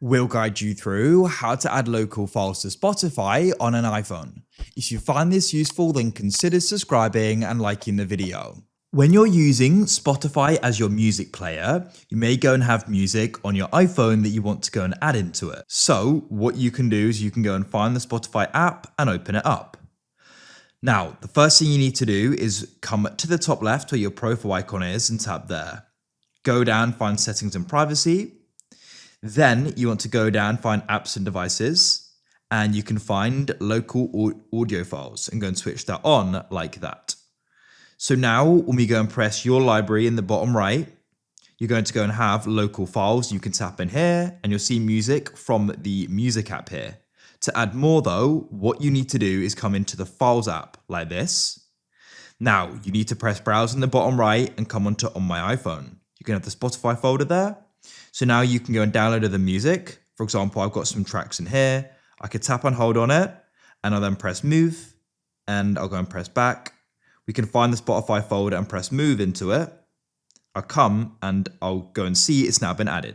We'll guide you through how to add local files to Spotify on an iPhone. If you find this useful, then consider subscribing and liking the video. When you're using Spotify as your music player, you may go and have music on your iPhone that you want to go and add into it. So what you can do is you can go and find the Spotify app and open it up. Now, the first thing you need to do is come to the top left where your profile icon is and tap there. Go down, find settings and privacy. Then you want to go down, find apps and devices, and you can find local audio files and go and switch that on like that. So now when we go and press your library in the bottom right, you're going to go and have local files. You can tap in here and you'll see music from the music app here. To add more though, what you need to do is come into the files app like this. Now you need to press browse in the bottom right and come onto on my iPhone. You can have the Spotify folder there. So now you can go and download the music. For example, I've got some tracks in here. I could tap and hold on it and I'll then press move and I'll go and press back. We can find the Spotify folder and press move into it. I'll come and I'll go and see it's now been added.